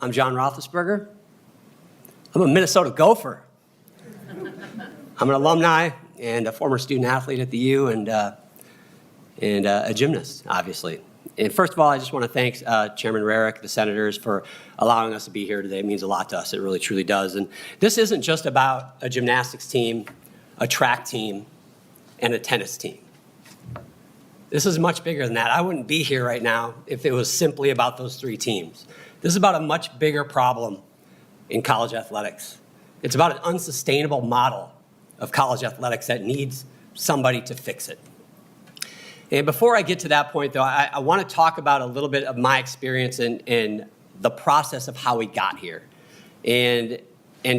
I'm John Roethlisberger. I'm a Minnesota Gopher. I'm an alumni and a former student athlete at the U and a gymnast, obviously. And first of all, I just want to thank Chairman Rarick, the senators, for allowing us to be here today. It means a lot to us. It really, truly does. And this isn't just about a gymnastics team, a track team, and a tennis team. This is much bigger than that. I wouldn't be here right now if it was simply about those three teams. This is about a much bigger problem in college athletics. It's about an unsustainable model of college athletics that needs somebody to fix it. And before I get to that point, though, I want to talk about a little bit of my experience in the process of how we got here, and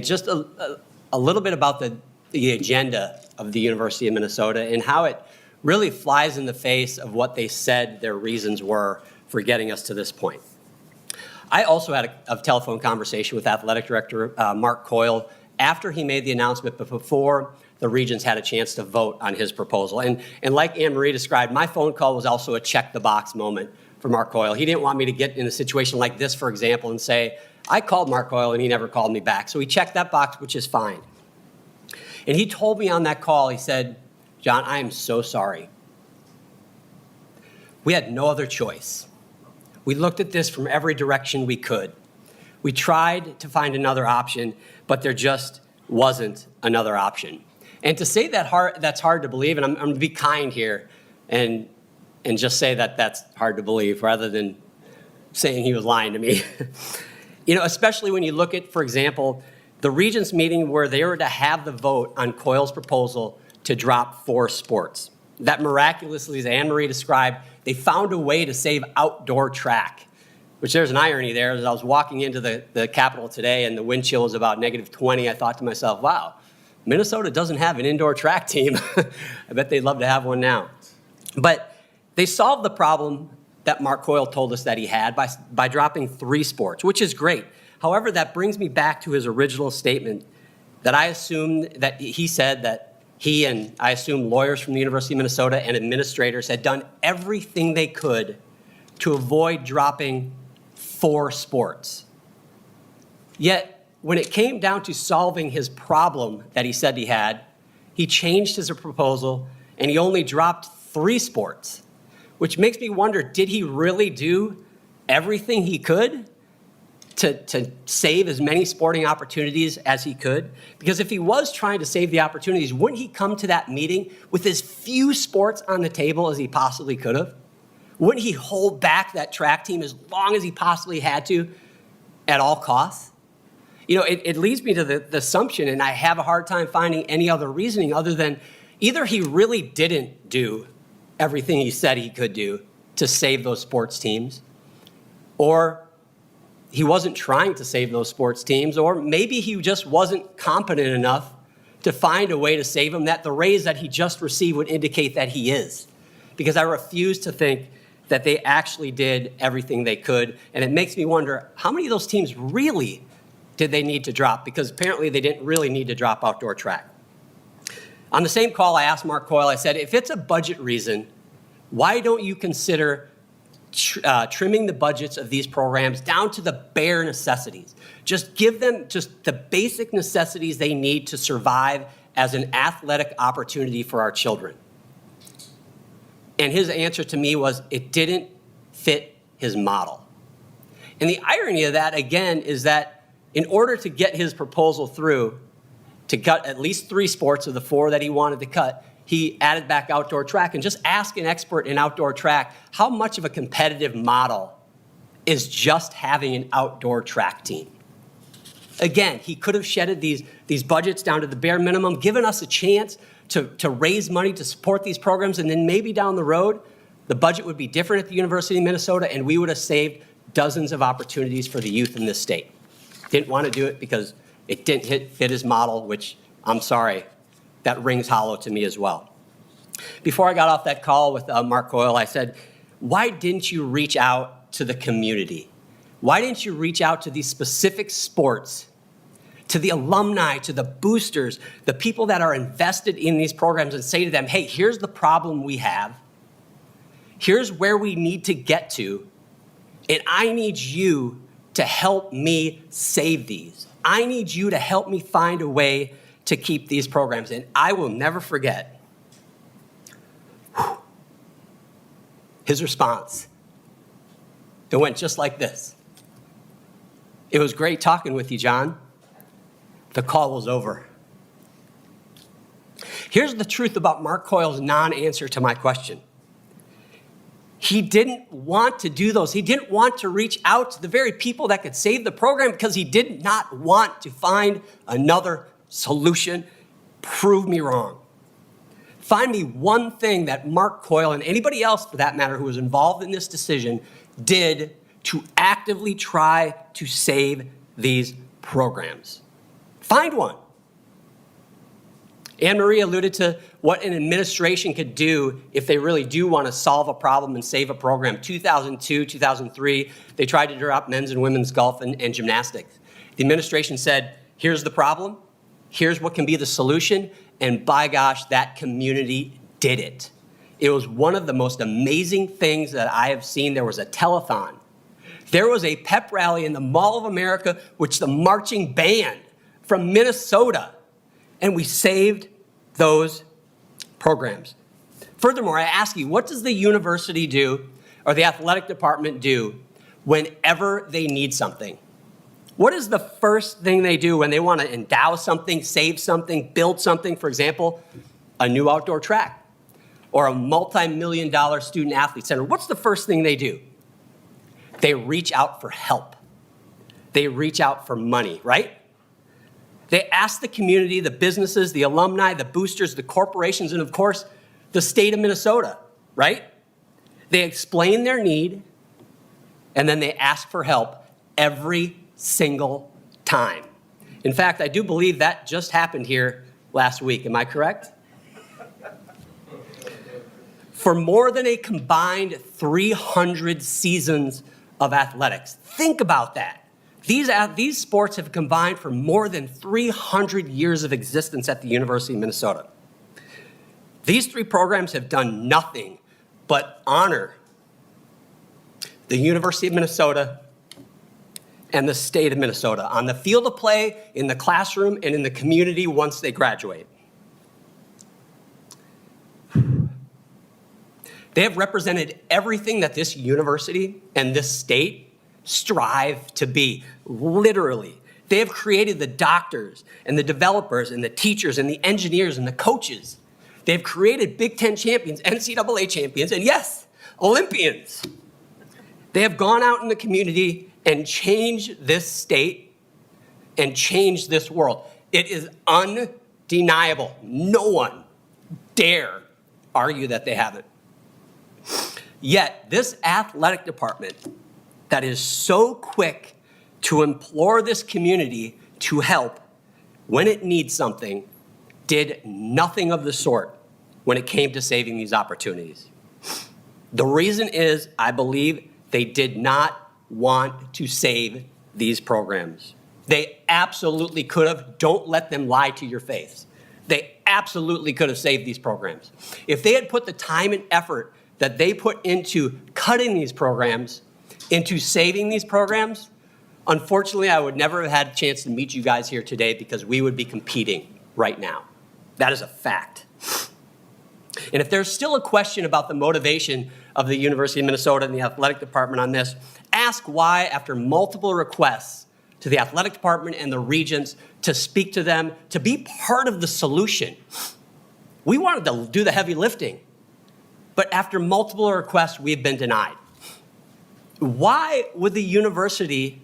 just a little bit about the agenda of the University of Minnesota and how it really flies in the face of what they said their reasons were for getting us to this point. I also had a telephone conversation with Athletic Director Mark Coyle after he made the announcement, but before the Regents had a chance to vote on his proposal. And like Anne Marie described, my phone call was also a check-the-box moment for Mark Coyle. He didn't want me to get in a situation like this, for example, and say, I called Mark Coyle and he never called me back. So he checked that box, which is fine. And he told me on that call, he said, John, I am so sorry. We had no other choice. We looked at this from every direction we could. We tried to find another option, but there just wasn't another option. And to say that that's hard to believe, and I'm going to be kind here and just say that that's hard to believe rather than saying he was lying to me. Especially when you look at, for example, the Regents meeting where they were to have the vote on Coyle's proposal to drop 4 sports. That miraculously, as Anne Marie described, they found a way to save outdoor track, which there's an irony there. As I was walking into the Capitol today and the wind chill was about -20, I thought to myself, wow, Minnesota doesn't have an indoor track team. I bet they'd love to have one now. But they solved the problem that Mark Coyle told us that he had by dropping 3 sports, which is great. However, that brings me back to his original statement that I assumed that he said that he and I assume lawyers from the University of Minnesota and administrators had done everything they could to avoid dropping 4 sports. Yet, when it came down to solving his problem that he said he had, he changed his proposal and he only dropped 3 sports, which makes me wonder, did he really do everything he could to save as many sporting opportunities as he could? Because if he was trying to save the opportunities, wouldn't he come to that meeting with as few sports on the table as he possibly could have? Wouldn't he hold back that track team as long as he possibly had to at all costs? It leads me to the assumption, and I have a hard time finding any other reasoning other than either he really didn't do everything he said he could do to save those sports teams, or he wasn't trying to save those sports teams, or maybe he just wasn't competent enough to find a way to save them that the raise that he just received would indicate that he is. Because I refuse to think that they actually did everything they could. And it makes me wonder, how many of those teams really did they need to drop? Because apparently they didn't really need to drop outdoor track. On the same call, I asked Mark Coyle, I said, if it's a budget reason, why don't you consider trimming the budgets of these programs down to the bare necessities? Just give them just the basic necessities they need to survive as an athletic opportunity for our children. And his answer to me was, it didn't fit his model. And the irony of that, again, is that in order to get his proposal through, to cut at least 3 sports of the 4 that he wanted to cut, he added back outdoor track. And just ask an expert in outdoor track, how much of a competitive model is just having an outdoor track team? Again, he could have shedded these budgets down to the bare minimum, given us a chance to raise money to support these programs, and then maybe down the road, the budget would be different at the University of Minnesota, and we would have saved dozens of opportunities for the youth in this state. Didn't want to do it because it didn't fit his model, which, I'm sorry, that rings hollow to me as well. Before I got off that call with Mark Coyle, I said, why didn't you reach out to the community? Why didn't you reach out to these specific sports, to the alumni, to the boosters, the people that are invested in these programs, and say to them, hey, here's the problem we have. Here's where we need to get to. And I need you to help me save these. I need you to help me find a way to keep these programs. And I will never forget his response. It went just like this. It was great talking with you, John. The call was over. Here's the truth about Mark Coyle's non-answer to my question. He didn't want to do those. He didn't want to reach out to the very people that could save the program because he did not want to find another solution. Prove me wrong. Find me one thing that Mark Coyle and anybody else, for that matter, who was involved in this decision did to actively try to save these programs. Find one. Anne Marie alluded to what an administration could do if they really do want to solve a problem and save a program. 2002, 2003, they tried to drop men's and women's golf and gymnastics. The administration said, here's the problem, here's what can be the solution, and by gosh, that community did it. It was one of the most amazing things that I have seen. There was a telethon. There was a pep rally in the Mall of America, which the marching band from Minnesota, and we saved those programs. Furthermore, I ask you, what does the university do or the athletic department do whenever they need something? What is the first thing they do when they want to endow something, save something, build something? For example, a new outdoor track or a multi-million-dollar student athlete center. What's the first thing they do? They reach out for help. They reach out for money, right? They ask the community, the businesses, the alumni, the boosters, the corporations, and of course, the state of Minnesota, right? They explain their need, and then they ask for help every single time. In fact, I do believe that just happened here last week. Am I correct? For more than a combined 300 seasons of athletics. Think about that. These sports have combined for more than 300 years of existence at the University of Minnesota. These three programs have done nothing but honor the University of Minnesota and the state of Minnesota on the field of play, in the classroom, and in the community once they graduate. They have represented everything that this university and this state strive to be, literally. They have created the doctors and the developers and the teachers and the engineers and the coaches. They have created Big Ten champions, NCAA champions, and yes, Olympians. They have gone out in the community and changed this state and changed this world. It is undeniable. No one dare argue that they haven't. Yet, this athletic department that is so quick to implore this community to help when it needs something, did nothing of the sort when it came to saving these opportunities. The reason is, I believe, they did not want to save these programs. They absolutely could have. Don't let them lie to your face. They absolutely could have saved these programs. If they had put the time and effort that they put into cutting these programs, into saving these programs, unfortunately, I would never have had a chance to meet you guys here today because we would be competing right now. That is a fact. And if there's still a question about the motivation of the University of Minnesota and the athletic department on this, ask why, after multiple requests to the athletic department and the regents to speak to them, to be part of the solution. We wanted to do the heavy lifting, but after multiple requests, we've been denied. Why would the university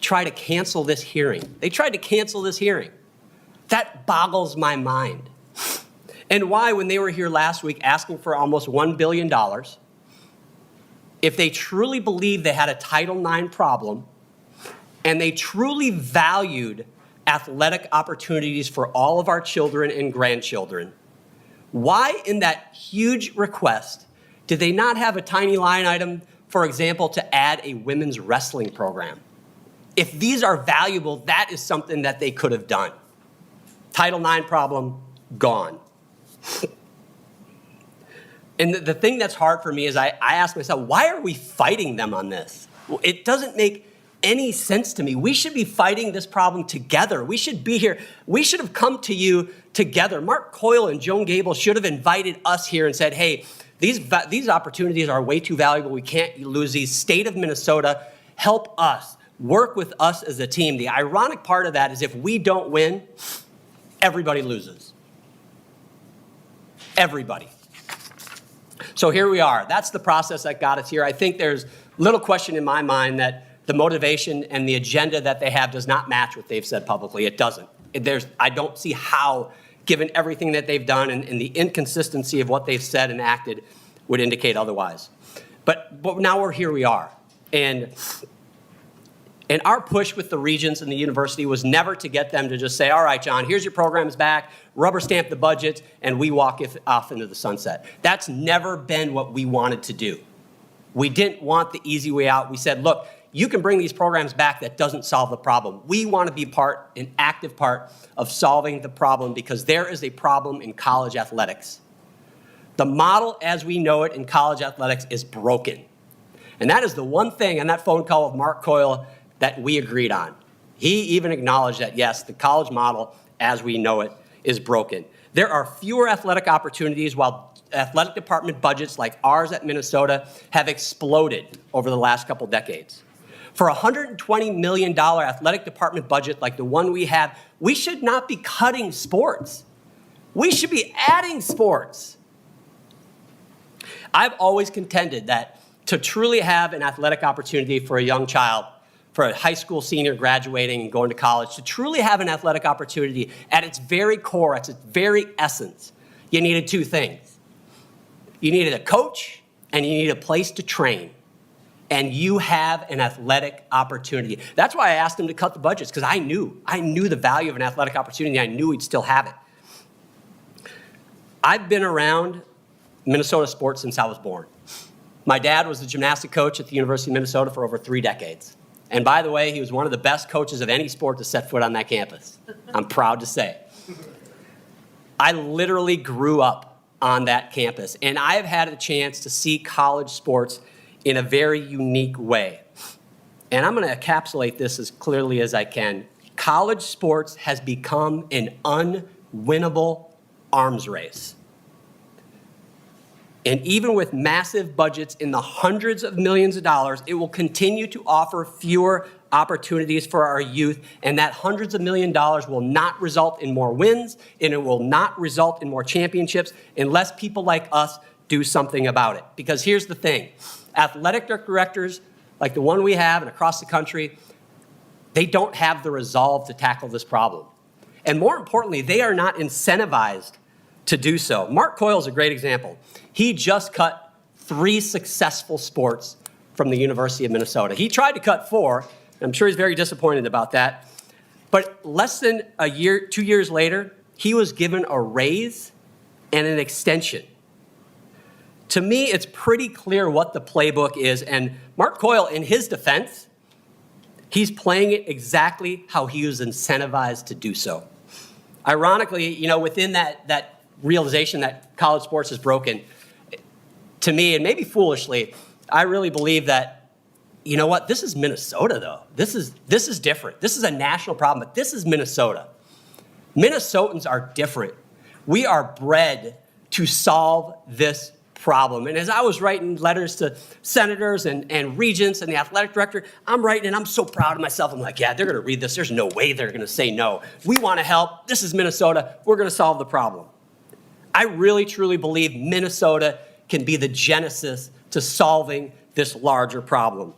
try to cancel this hearing? They tried to cancel this hearing. That boggles my mind. And why, when they were here last week asking for almost $1 billion, if they truly believed they had a Title IX problem and they truly valued athletic opportunities for all of our children and grandchildren, why in that huge request did they not have a tiny line item, for example, to add a women's wrestling program? If these are valuable, that is something that they could have done. Title IX problem, gone. And the thing that's hard for me is I ask myself, why are we fighting them on this? Well, it doesn't make any sense to me. We should be fighting this problem together. We should be here. We should have come to you together. Mark Coyle and Joan Gable should have invited us here and said, hey, these opportunities are way too valuable. We can't lose these. State of Minnesota, help us. Work with us as a team. The ironic part of that is if we don't win, everybody loses. Everybody. So here we are. That's the process that got us here. I think there's little question in my mind that the motivation and the agenda that they have does not match what they've said publicly. It doesn't. I don't see how, given everything that they've done and the inconsistency of what they've said and acted, would indicate otherwise. But now here we are. And our push with the regents and the university was never to get them to just say, all right, John, here's your programs back, rubber stamp the budget, and we walk off into the sunset. That's never been what we wanted to do. We didn't want the easy way out. We said, look, you can bring these programs back. That doesn't solve the problem. We want to be an active part of solving the problem because there is a problem in college athletics. The model as we know it in college athletics is broken. And that is the one thing on that phone call with Mark Coyle that we agreed on. He even acknowledged that, yes, the college model as we know it is broken. There are fewer athletic opportunities while athletic department budgets like ours at Minnesota have exploded over the last couple decades. For a $120 million athletic department budget like the one we have, we should not be cutting sports. We should be adding sports. I've always contended that to truly have an athletic opportunity for a young child, for a high school senior graduating and going to college, to truly have an athletic opportunity at its very core, at its very essence, you needed two things. You needed a coach and you needed a place to train. And you have an athletic opportunity. That's why I asked him to cut the budgets, because I knew the value of an athletic opportunity. I knew he'd still have it. I've been around Minnesota sports since I was born. My dad was the gymnastic coach at the University of Minnesota for over 3 decades. And by the way, he was one of the best coaches of any sport to set foot on that campus. I'm proud to say. I literally grew up on that campus, and I have had a chance to see college sports in a very unique way. And I'm going to encapsulate this as clearly as I can. College sports has become an unwinnable arms race. And even with massive budgets in the hundreds of millions of dollars, it will continue to offer fewer opportunities for our youth, and that hundreds of million dollars will not result in more wins, and it will not result in more championships unless people like us do something about it. Because here's the thing. Athletic directors like the one we have and across the country, they don't have the resolve to tackle this problem. And more importantly, they are not incentivized to do so. Mark Coyle is a great example. He just cut 3 successful sports from the University of Minnesota. He tried to cut 4. I'm sure he's very disappointed about that. But less than a year, 2 years later, he was given a raise and an extension. To me, it's pretty clear what the playbook is. And Mark Coyle, in his defense, he's playing it exactly how he was incentivized to do so. Ironically, within that realization that college sports is broken, to me, and maybe foolishly, I really believe that, this is Minnesota, though. This is different. This is a national problem, but this is Minnesota. Minnesotans are different. We are bred to solve this problem. And as I was writing letters to senators and regents and the athletic director, I'm writing and I'm so proud of myself. I'm like, yeah, they're going to read this. There's no way they're going to say no. We want to help. This is Minnesota. We're going to solve the problem. I really, truly believe Minnesota can be the genesis to solving this larger problem.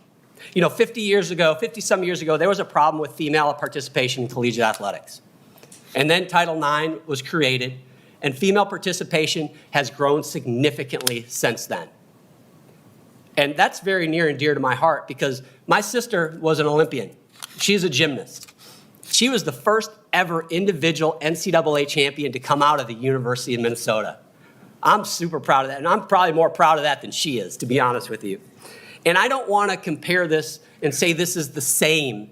50-some years ago, there was a problem with female participation in collegiate athletics. And then Title IX was created, and female participation has grown significantly since then. And that's very near and dear to my heart because my sister was an Olympian. She's a gymnast. She was the first ever individual NCAA champion to come out of the University of Minnesota. I'm super proud of that, and I'm probably more proud of that than she is, to be honest with you. And I don't want to compare this and say this is the same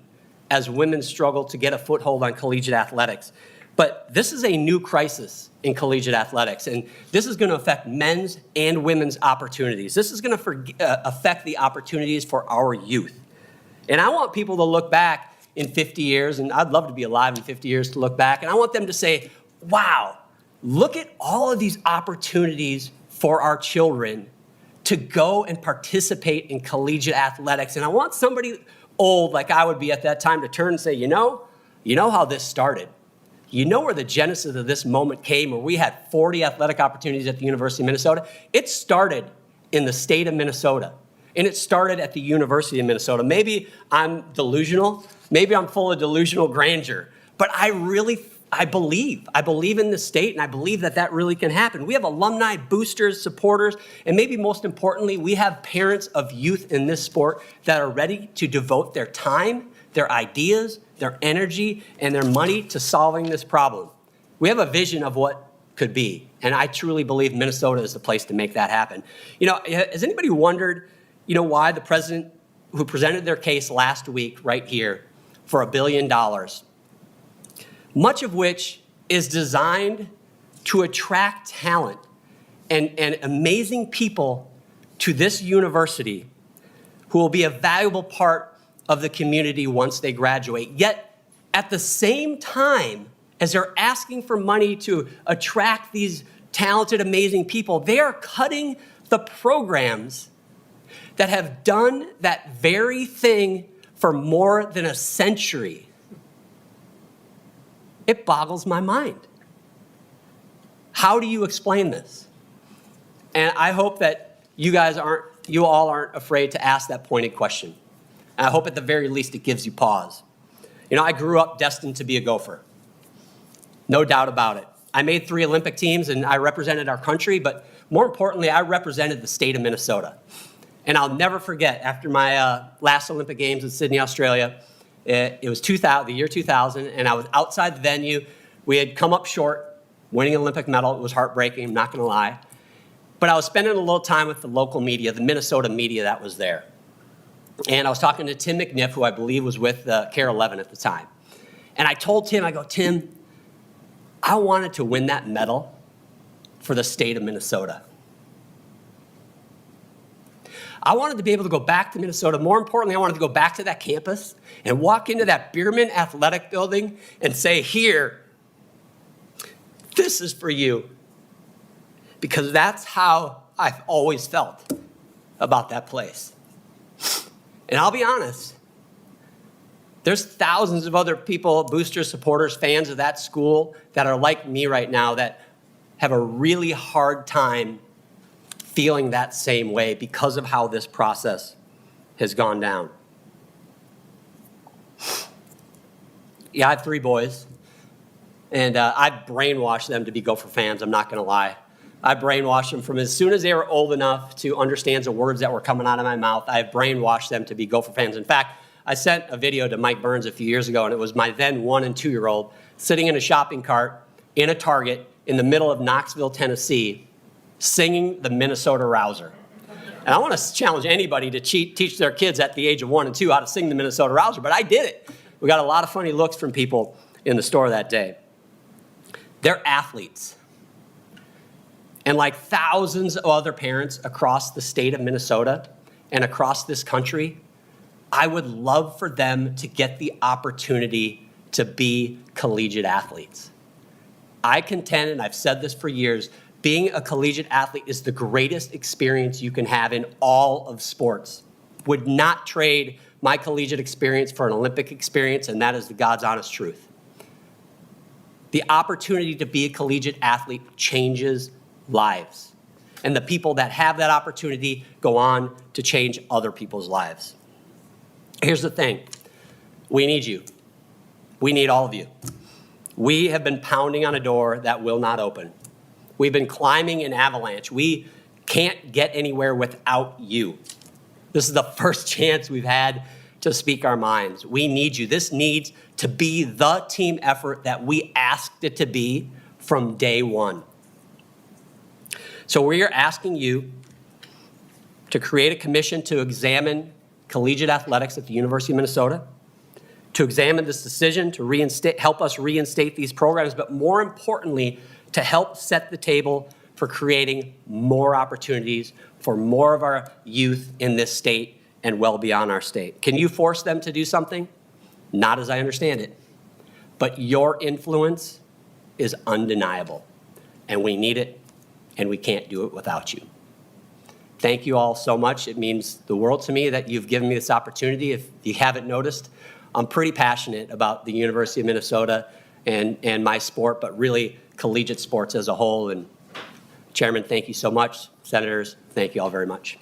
as women's struggle to get a foothold on collegiate athletics. But this is a new crisis in collegiate athletics, and this is going to affect men's and women's opportunities. This is going to affect the opportunities for our youth. And I want people to look back in 50 years, and I'd love to be alive in 50 years to look back, and I want them to say, wow, look at all of these opportunities for our children to go and participate in collegiate athletics. And I want somebody old, like I would be at that time, to turn and say, you know how this started. You know where the genesis of this moment came, where we had 40 athletic opportunities at the University of Minnesota? It started in the state of Minnesota, and it started at the University of Minnesota. Maybe I'm delusional, maybe I'm full of delusional grandeur, but I believe in the state, and I believe that really can happen. We have alumni, boosters, supporters, and maybe most importantly, we have parents of youth in this sport that are ready to devote their time, their ideas, their energy, and their money to solving this problem. We have a vision of what could be, and I truly believe Minnesota is the place to make that happen. Has anybody wondered, why the president who presented their case last week right here for $1 billion, much of which is designed to attract talent and amazing people to this university who will be a valuable part of the community once they graduate. Yet, at the same time as they're asking for money to attract these talented, amazing people, they are cutting the programs that have done that very thing for more than a century. It boggles my mind. How do you explain this? And I hope that you all aren't afraid to ask that pointed question. And I hope at the very least it gives you pause. I grew up destined to be a Gopher. No doubt about it. I made 3 Olympic teams and I represented our country, but more importantly, I represented the state of Minnesota. And I'll never forget, after my last Olympic Games in Sydney, Australia, it was the year 2000, and I was outside the venue. We had come up short, winning an Olympic medal. It was heartbreaking, I'm not going to lie. But I was spending a little time with the local media, the Minnesota media that was there. And I was talking to Tim McNiff, who I believe was with KARE 11 at the time. And I told Tim, Tim, I wanted to win that medal for the state of Minnesota. I wanted to be able to go back to Minnesota. More importantly, I wanted to go back to that campus and walk into that Bierman Athletic Building and say, here, this is for you. Because that's how I've always felt about that place. And I'll be honest, there's thousands of other people, boosters, supporters, fans of that school that are like me right now that have a really hard time feeling that same way because of how this process has gone down. Yeah, I have 3 boys, and I brainwashed them to be Gopher fans, I'm not going to lie. I brainwashed them from as soon as they were old enough to understand the words that were coming out of my mouth. I brainwashed them to be Gopher fans. In fact, I sent a video to Mike Burns a few years ago, and it was my then 1- and 2-year-old sitting in a shopping cart in a Target in the middle of Knoxville, Tennessee, singing the Minnesota Rouser. And I want to challenge anybody to teach their kids at the age of 1 and 2 how to sing the Minnesota Rouser, but I did it. We got a lot of funny looks from people in the store that day. They're athletes. And like thousands of other parents across the state of Minnesota and across this country, I would love for them to get the opportunity to be collegiate athletes. I contend, and I've said this for years, being a collegiate athlete is the greatest experience you can have in all of sports. Would not trade my collegiate experience for an Olympic experience, and that is the God's honest truth. The opportunity to be a collegiate athlete changes lives. And the people that have that opportunity go on to change other people's lives. Here's the thing. We need you. We need all of you. We have been pounding on a door that will not open. We've been climbing an avalanche. We can't get anywhere without you. This is the first chance we've had to speak our minds. We need you. This needs to be the team effort that we asked it to be from day one. So we are asking you to create a commission to examine collegiate athletics at the University of Minnesota, to examine this decision, to help us reinstate these programs, but more importantly, to help set the table for creating more opportunities for more of our youth in this state and well beyond our state. Can you force them to do something? Not as I understand it. But your influence is undeniable, and we need it, and we can't do it without you. Thank you all so much. It means the world to me that you've given me this opportunity. If you haven't noticed, I'm pretty passionate about the University of Minnesota and my sport, but really collegiate sports as a whole. And Chairman, thank you so much. Senators, thank you all very much.